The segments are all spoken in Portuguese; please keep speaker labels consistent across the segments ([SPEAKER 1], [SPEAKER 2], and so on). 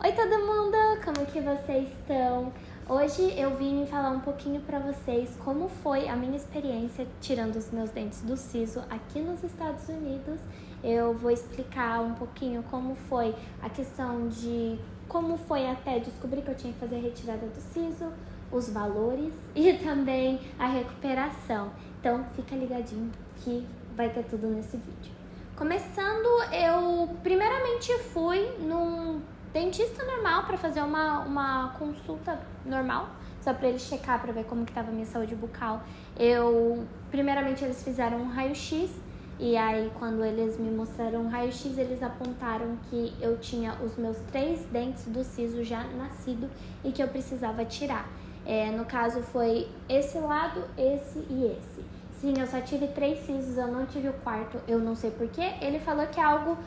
[SPEAKER 1] Oi todo mundo, como que vocês estão? Hoje eu vim falar um pouquinho pra vocês como foi a minha experiência tirando os meus dentes do siso aqui nos Estados Unidos. Eu vou explicar um pouquinho como foi a questão de como foi até descobrir que eu tinha que fazer a retirada do siso, os valores e também a recuperação. Então fica ligadinho que vai ter tudo nesse vídeo. Começando, eu primeiramente fui num dentista normal para fazer uma consulta normal, só para eles checar para ver como que estava a minha saúde bucal. Primeiramente eles fizeram um raio-x e aí quando eles me mostraram um raio-x, eles apontaram que eu tinha os meus 3 dentes do siso já nascido e que eu precisava tirar. No caso foi esse lado, esse e esse. Sim, eu só tive 3 sisos, eu não tive o quarto, eu não sei porquê. Ele falou que é algo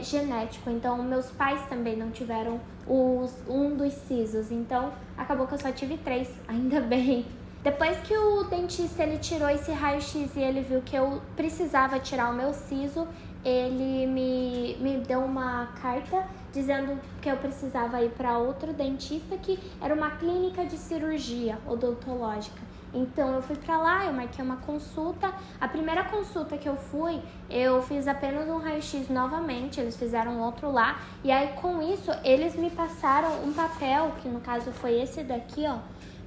[SPEAKER 1] genético, então meus pais também não tiveram um dos sisos, então acabou que eu só tive 3, ainda bem. Depois que o dentista ele tirou esse raio-x e ele viu que eu precisava tirar o meu siso, ele me deu uma carta dizendo que eu precisava ir para outro dentista, que era uma clínica de cirurgia odontológica. Então eu fui pra lá, eu marquei uma consulta. A primeira consulta que eu fui, eu fiz apenas um raio-x novamente, eles fizeram outro lá. E aí com isso, eles me passaram um papel, que no caso foi esse daqui, ó,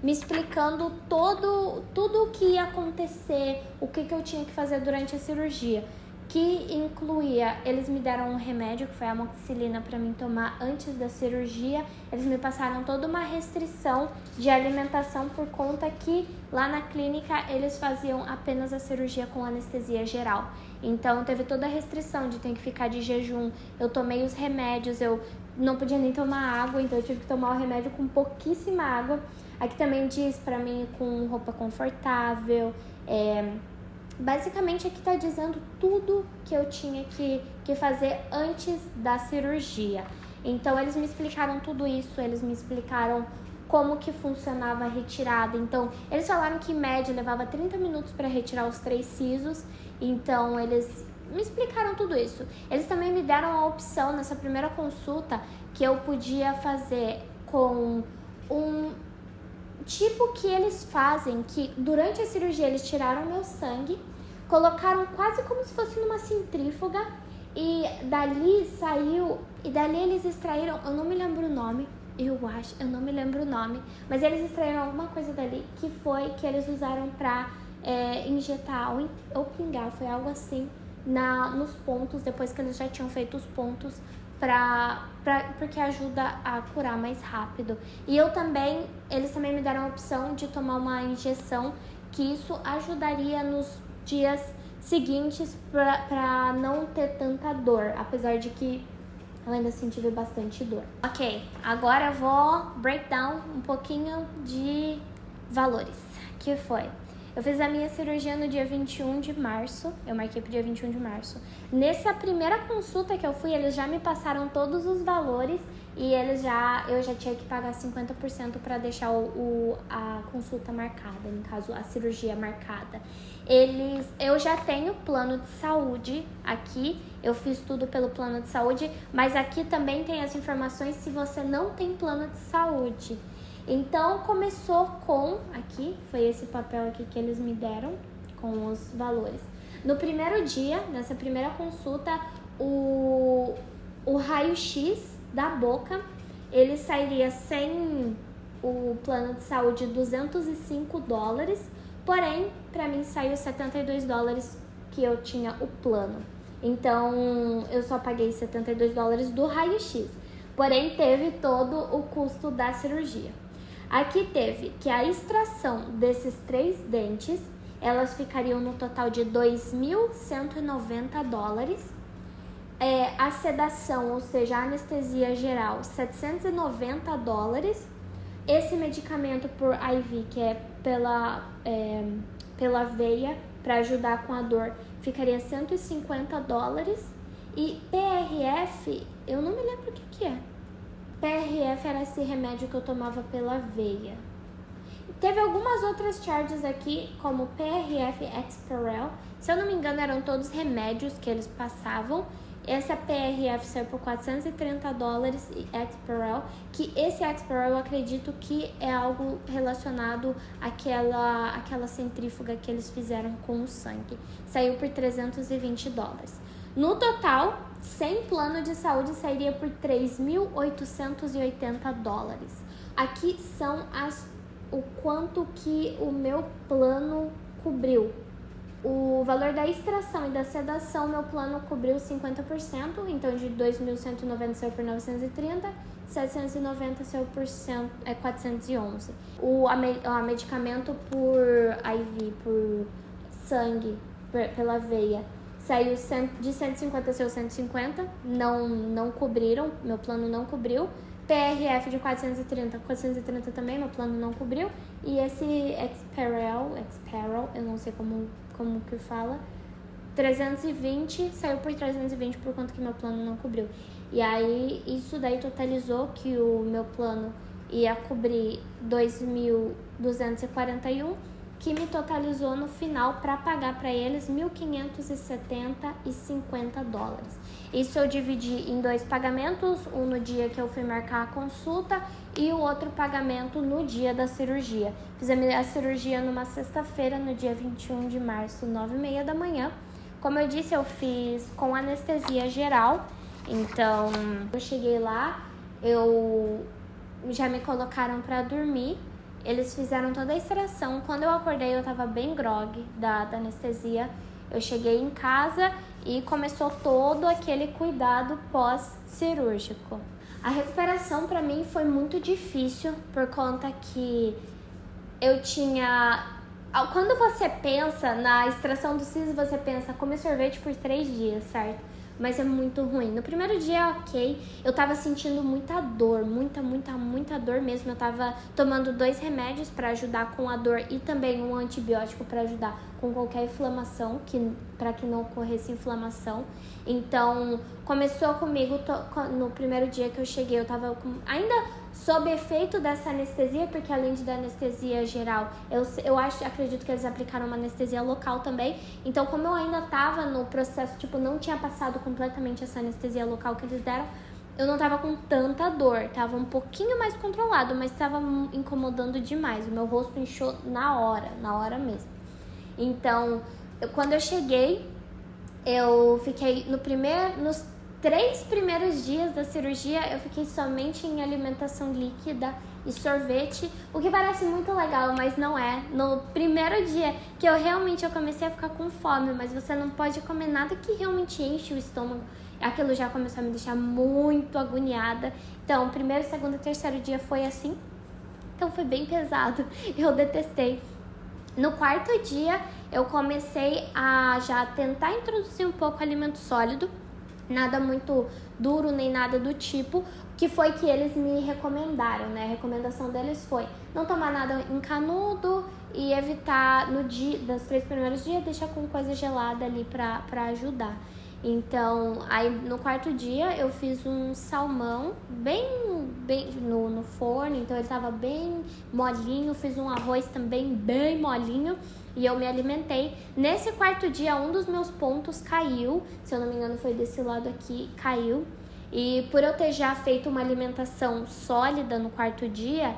[SPEAKER 1] me explicando tudo o que ia acontecer, o que eu tinha que fazer durante a cirurgia. Que incluía, eles me deram um remédio, que foi a amoxicilina, para mim tomar antes da cirurgia. Eles me passaram toda uma restrição de alimentação por conta que lá na clínica eles faziam apenas a cirurgia com anestesia geral. Então teve toda a restrição de ter que ficar de jejum. Eu tomei os remédios, eu não podia nem tomar água, então eu tive que tomar o remédio com pouquíssima água. Aqui também diz para mim com roupa confortável, basicamente aqui tá dizendo tudo que eu tinha que fazer antes da cirurgia. Então eles me explicaram tudo isso, eles me explicaram como que funcionava a retirada. Então eles falaram que em média levava 30 minutos para retirar os 3 sisos. Então eles me explicaram tudo isso. Eles também me deram a opção nessa primeira consulta que eu podia fazer com um tipo que eles fazem, que durante a cirurgia eles tiraram meu sangue, colocaram quase como se fosse numa centrífuga e dali eles extraíram, eu não me lembro o nome, eu não me lembro o nome, mas eles extraíram alguma coisa dali que foi que eles usaram pra injetar ou pingar, foi algo assim, nos pontos, depois que eles já tinham feito os pontos, porque ajuda a curar mais rápido. E eles também me deram a opção de tomar uma injeção, que isso ajudaria nos dias seguintes pra não ter tanta dor, apesar de que eu ainda assim tive bastante dor. Ok, agora eu vou break down um pouquinho de valores, que foi... Eu fiz a minha cirurgia no dia 21 de março, eu marquei pro dia 21 de março. Nessa primeira consulta que eu fui, eles já me passaram todos os valores e eu já tinha que pagar 50% para deixar a consulta marcada, no caso, a cirurgia marcada. Eu já tenho plano de saúde aqui, eu fiz tudo pelo plano de saúde, mas aqui também tem as informações se você não tem plano de saúde. Então, começou aqui, foi esse papel aqui que eles me deram, com os valores. No primeiro dia, nessa primeira consulta, o raio-x da boca, ele sairia sem o plano de saúde $205, porém, pra mim saiu $72 que eu tinha o plano. Então, eu só paguei $72 do raio-x, porém, teve todo o custo da cirurgia. Aqui teve que a extração desses 3 dentes, elas ficariam no total de $2.190. A sedação, ou seja, a anestesia geral, $790. Esse medicamento por IV, que é pela veia, para ajudar com a dor, ficaria $150. E PRF, eu não me lembro o que é. PRF era esse remédio que eu tomava pela veia. Teve algumas outras charges aqui, como PRF Exparel. Se eu não me engano, eram todos remédios que eles passavam. Essa PRF saiu por $430 e Exparel, que esse Exparel eu acredito que é algo relacionado àquela centrífuga que eles fizeram com o sangue. Saiu por $320. No total, sem plano de saúde, sairia por $3.880. Aqui são o quanto que o meu plano cobriu. O valor da extração e da sedação, meu plano cobriu 50%, então de 2.190 saiu por 930, 790 saiu por 411. O medicamento por IV, por sangue, pela veia, saiu de 150 saiu 150, não cobriram, meu plano não cobriu. PRF de 430 também, meu plano não cobriu. E esse Exparel, eu não sei como que fala, 320, saiu por 320 por conta que meu plano não cobriu. E aí, isso daí totalizou que o meu plano ia cobrir 2.241, que me totalizou no final para pagar para eles $1.570,50. Isso eu dividi em 2 pagamentos, um no dia que eu fui marcar a consulta e o outro pagamento no dia da cirurgia. Fiz a cirurgia numa sexta-feira, no dia 21 de março, 9h30 da manhã. Como eu disse, eu fiz com anestesia geral, então eu cheguei lá, já me colocaram para dormir. Eles fizeram toda a extração. Quando eu acordei, eu tava bem grogue da anestesia. Eu cheguei em casa e começou todo aquele cuidado pós-cirúrgico. A recuperação para mim foi muito difícil por conta que eu tinha... Quando você pensa na extração do siso, você pensa comer sorvete por 3 dias, certo? Mas é muito ruim. No primeiro dia, ok, eu tava sentindo muita dor, muita dor mesmo. Eu tava tomando 2 remédios para ajudar com a dor e também um antibiótico para ajudar com qualquer inflamação, para que não ocorresse inflamação. Então, começou comigo no primeiro dia que eu cheguei, eu tava ainda sob efeito dessa anestesia, porque além da anestesia geral, acredito que eles aplicaram uma anestesia local também. Então, como eu ainda tava no processo, não tinha passado completamente essa anestesia local que eles deram, eu não tava com tanta dor, tava um pouquinho mais controlado, mas tava incomodando demais. O meu rosto inchou na hora mesmo. Então, quando eu cheguei, eu fiquei nos 3 primeiros dias da cirurgia, eu fiquei somente em alimentação líquida e sorvete, o que parece muito legal, mas não é. No primeiro dia que eu comecei a ficar com fome, mas você não pode comer nada que realmente enche o estômago. Aquilo já começou a me deixar muito agoniada. Então, primeiro, segundo e terceiro dia foi assim. Então, foi bem pesado. Eu detestei. No 4º dia, eu comecei a já tentar introduzir um pouco alimento sólido. Nada muito duro, nem nada do tipo, que foi que eles me recomendaram, né? A recomendação deles foi não tomar nada em canudo e evitar, nos 3 primeiros dias, deixar com coisa gelada ali pra ajudar. Então, aí no 4º dia eu fiz um salmão bem no forno, então ele tava bem molinho, fiz um arroz também bem molinho e eu me alimentei. Nesse 4º dia, um dos meus pontos caiu, se eu não me engano foi desse lado aqui, caiu. E por eu ter já feito uma alimentação sólida no 4º dia,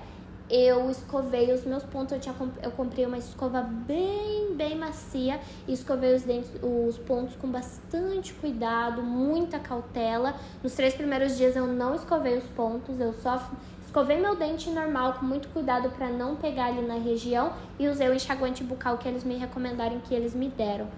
[SPEAKER 1] eu escovei os meus pontos. Eu comprei uma escova bem macia e escovei os pontos com bastante cuidado, muita cautela. Nos 3 primeiros dias eu não escovei os pontos, eu só escovei meu dente normal com muito cuidado para não pegar ali na região e usei o enxaguante bucal que eles me recomendaram, que eles me deram.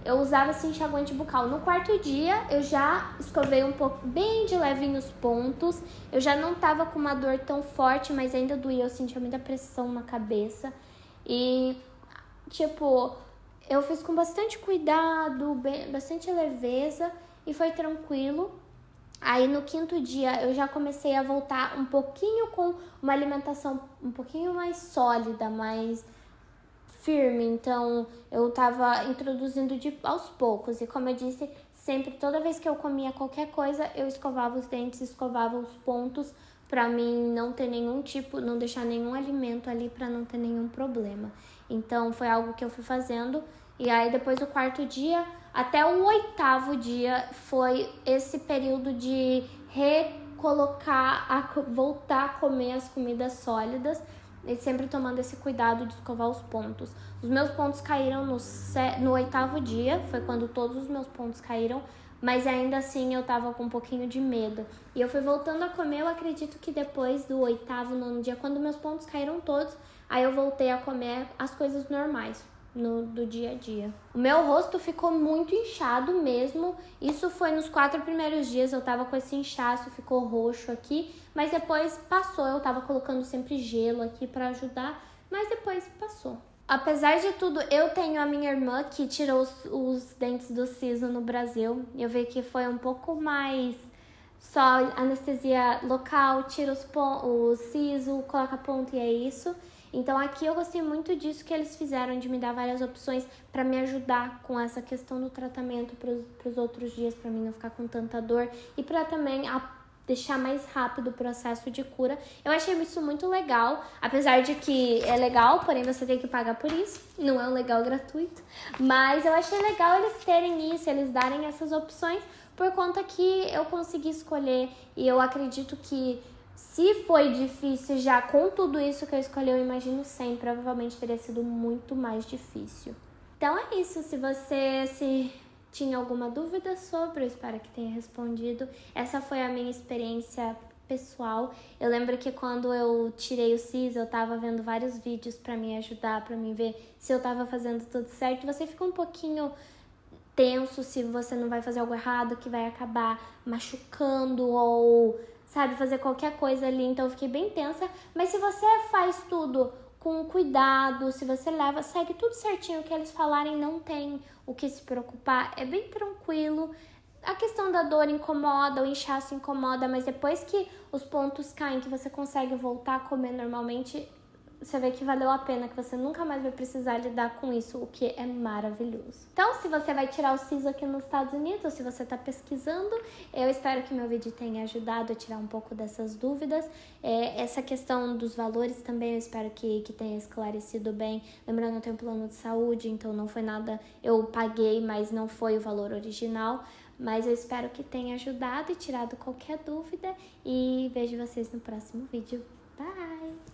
[SPEAKER 1] Eu usava esse enxaguante bucal. No 4º dia, eu já escovei um pouco, bem de levinho os pontos. Eu já não tava com uma dor tão forte, mas ainda doía. Eu sentia muita pressão na cabeça. E, eu fiz com bastante cuidado, bastante leveza e foi tranquilo. Aí, no 5º dia, eu já comecei a voltar um pouquinho com uma alimentação um pouquinho mais sólida, mais firme, então eu tava introduzindo aos poucos. E como eu disse, sempre, toda vez que eu comia qualquer coisa, eu escovava os dentes, escovava os pontos, pra mim não ter não deixar nenhum alimento ali, pra não ter nenhum problema. Então foi algo que eu fui fazendo. E aí depois do 4º dia, até o 8º dia foi esse período de voltar a comer as comidas sólidas e sempre tomando esse cuidado de escovar os pontos. Os meus pontos caíram no 8º dia, foi quando todos os meus pontos caíram, mas ainda assim eu tava com um pouquinho de medo. E eu fui voltando a comer, eu acredito que depois do 8º, 9º dia, quando meus pontos caíram todos, aí eu voltei a comer as coisas normais do dia a dia. O meu rosto ficou muito inchado mesmo. Isso foi nos 4 primeiros dias, eu tava com esse inchaço, ficou roxo aqui, mas depois passou. Eu tava colocando sempre gelo aqui pra ajudar, mas depois passou. Apesar de tudo, eu tenho a minha irmã que tirou os dentes do siso no Brasil. Eu vi que foi um pouco mais só anestesia local, tira o siso, coloca ponto e é isso. Então aqui eu gostei muito disso que eles fizeram, de me dar várias opções para me ajudar com essa questão do tratamento para os outros dias, para mim não ficar com tanta dor e para também deixar mais rápido o processo de cura. Eu achei isso muito legal, apesar de que é legal, porém você tem que pagar por isso, não é um legal gratuito. Mas eu achei legal eles terem isso, eles darem essas opções, por conta que eu consegui escolher e eu acredito que se foi difícil já com tudo isso que eu escolhi, eu imagino sempre, provavelmente teria sido muito mais difícil. Então é isso, se você tinha alguma dúvida sobre, eu espero que tenha respondido. Essa foi a minha experiência pessoal. Eu lembro que quando eu tirei o siso, eu tava vendo vários vídeos pra me ajudar, pra me ver se eu tava fazendo tudo certo. Você fica um pouquinho tenso se você não vai fazer algo errado, que vai acabar machucando ou, sabe, fazer qualquer coisa ali. Então eu fiquei bem tensa. Mas se você faz tudo com cuidado, se você segue tudo certinho o que eles falarem, não tem o que se preocupar, é bem tranquilo. A questão da dor incomoda, o inchaço incomoda, mas depois que os pontos caem, que você consegue voltar a comer normalmente, você vê que valeu a pena, que você nunca mais vai precisar lidar com isso, o que é maravilhoso. Então, se você vai tirar o siso aqui nos Estados Unidos, ou se você está pesquisando, eu espero que meu vídeo tenha ajudado a tirar um pouco dessas dúvidas. Essa questão dos valores também, eu espero que tenha esclarecido bem. Lembrando, eu tenho plano de saúde, então não foi nada, eu paguei, mas não foi o valor original. Mas eu espero que tenha ajudado e tirado qualquer dúvida. E vejo vocês no próximo vídeo. Bye!